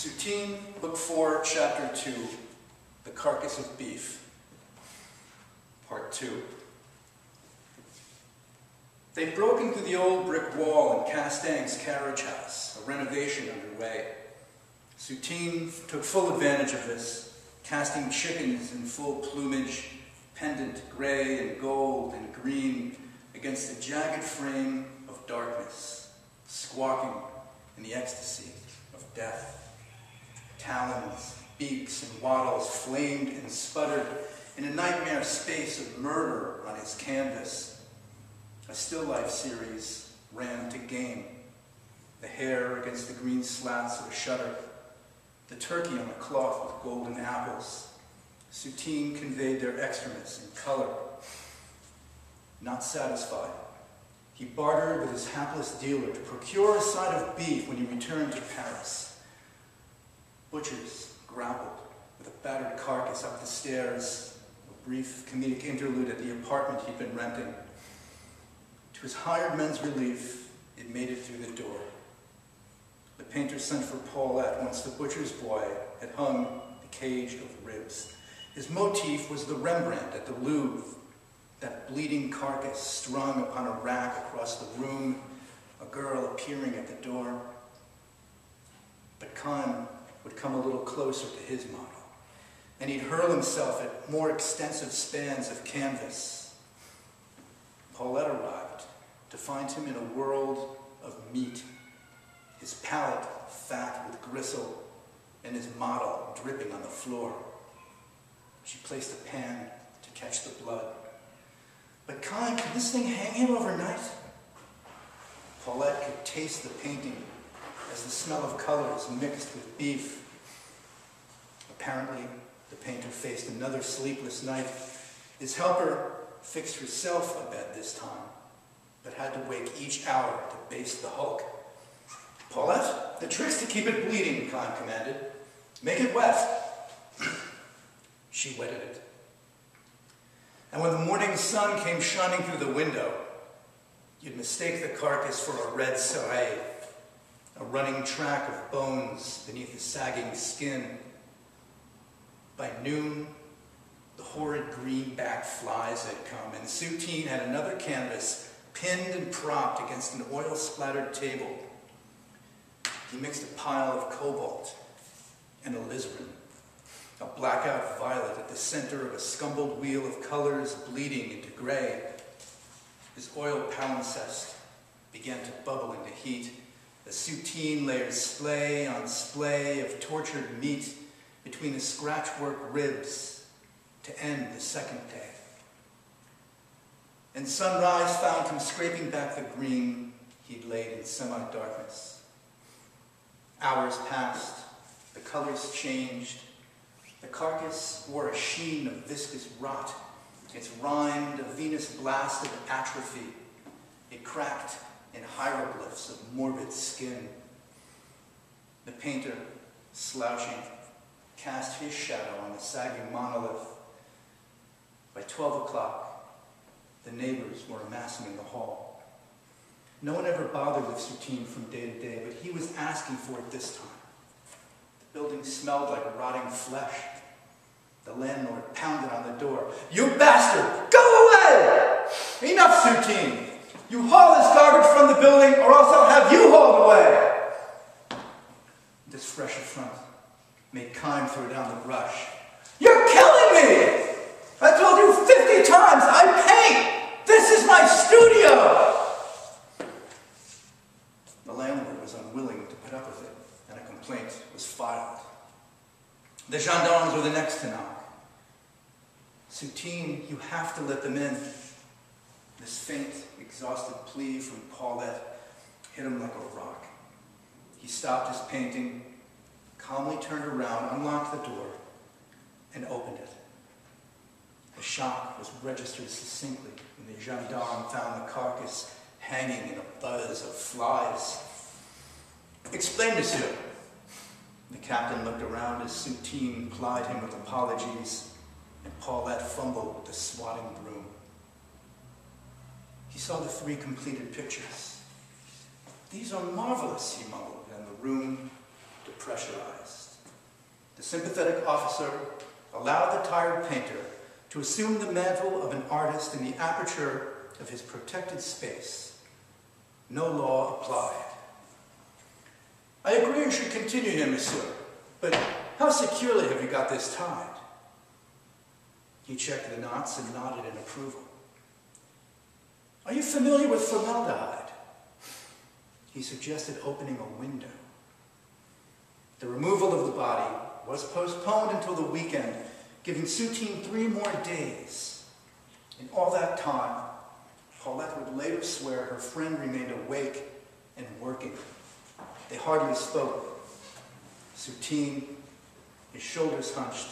Soutine, Book 4, Chapter 2, The Carcass of Beef, Part 2. They'd broken through the old brick wall in Castang's carriage house, a renovation underway. Soutine took full advantage of this, casting chickens in full plumage, pendant gray and gold and green against a jagged frame of darkness, squawking in the ecstasy of death. Talons, beaks, and wattles flamed and sputtered in a nightmare space of murder on his canvas. A still life series ran to game. The hair against the green slats of a shutter, the turkey on a cloth with golden apples. Soutine conveyed their excrements in color. Not satisfied, he bartered with his hapless dealer to procure a side of beef when he returned to Paris. Butchers grappled with a battered carcass up the stairs, a brief comedic interlude at the apartment he'd been renting. To his hired men's relief, it made it through the door. The painter sent for Paulette once the butcher's boy had hung the cage of ribs. His motif was the Rembrandt at the Louvre, that bleeding carcass strung upon a rack across the room, a girl appearing at the door. But Kahn would come a little closer to his model, and he'd hurl himself at more extensive spans of canvas. Paulette arrived to find him in a world of meat, his palate fat with gristle, and his model dripping on the floor. She placed a pan to catch the blood. But Kahn, could this thing hang him overnight? Paulette could taste the painting as the smell of colors mixed with beef. Apparently, the painter faced another sleepless night. His helper fixed herself a bed this time, but had to wake each hour to baste the hulk. Paulette, the trick's to keep it bleeding, Kahn commanded. Make it wet. She wetted it. And when the morning sun came shining through the window, you'd mistake the carcass for a red soleil, a running track of bones beneath the sagging skin. By noon, the horrid greenback flies had come, and Soutine had another canvas pinned and propped against an oil-splattered table. He mixed a pile of cobalt and alizarin, a blackout violet at the center of a scumbled wheel of colors bleeding into gray. His oil palimpsest began to bubble into heat. The Soutine layered splay on splay of tortured meat between the scratchwork ribs to end the second day. And sunrise found him scraping back the green he'd laid in semi-darkness. Hours passed, the colors changed. The carcass wore a sheen of viscous rot. Its rind a Venus blast of atrophy. It cracked in hieroglyphs of morbid skin. The painter, slouching, cast his shadow on the sagging monolith. By 12 o'clock, the neighbors were amassing in the hall. No one ever bothered with Soutine from day to day, but he was asking for it this time. The building smelled like rotting flesh. The landlord pounded on the door. You bastard! Go away! Enough, Soutine! You haul this garbage from the building, or else I'll have you hauled away! This fresh affront made Kahn throw down the brush. You're killing me! I told you 50 times, I paint! This is my studio! The landlord was unwilling to put up with it, and a complaint was filed. The gendarmes were the next to knock. Soutine, you have to let them in. This faint, exhausted plea from Paulette hit him like a rock. He stopped his painting, calmly turned around, unlocked the door, and opened it. The shock was registered succinctly when the gendarme found the carcass hanging in a buzz of flies. Explain, monsieur. The captain looked around as Soutine plied him with apologies, and Paulette fumbled with the swatting broom. He saw the 3 completed pictures. These are marvelous, he mumbled, and the room depressurized. The sympathetic officer allowed the tired painter to assume the mantle of an artist in the aperture of his protected space. No law applied. I agree you should continue here, monsieur, but how securely have you got this tied? He checked the knots and nodded in approval. Are you familiar with formaldehyde? He suggested opening a window. The removal of the body was postponed until the weekend, giving Soutine 3 more days. In all that time, Paulette would later swear her friend remained awake and working. They hardly spoke. Soutine, his shoulders hunched,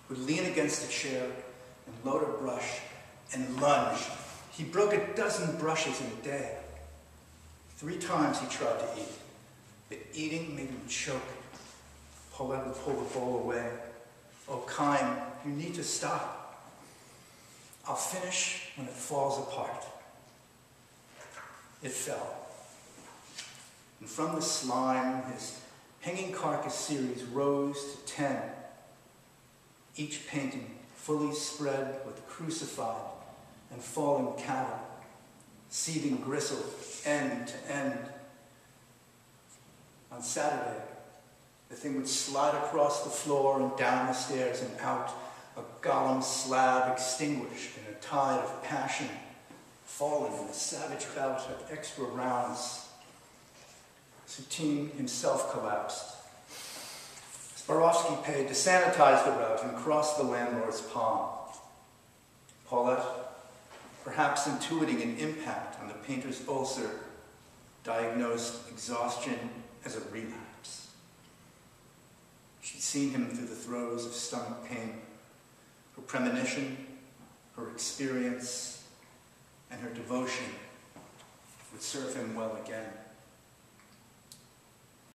would lean against a chair and load a brush and lunge. He broke 12 brushes in a day. 3 times he tried to eat, but eating made him choke. Paulette would pull the bowl away. Oh, Kime, you need to stop. I'll finish when it falls apart. It fell. And from the slime, his hanging carcass series rose to 10, each painting fully spread with crucified and fallen cattle, seething gristle end to end. On Saturday, the thing would slide across the floor and down the stairs and out, a golem's slab extinguished in a tide of passion, fallen in a savage bout of extra rounds. Soutine himself collapsed. Swarovski paid to sanitize the route and cross the landlord's palm. Paulette, perhaps intuiting an impact on the painter's ulcer, diagnosed exhaustion as a relapse. She'd seen him through the throes of stomach pain. Her premonition, her experience, and her devotion would serve him well again.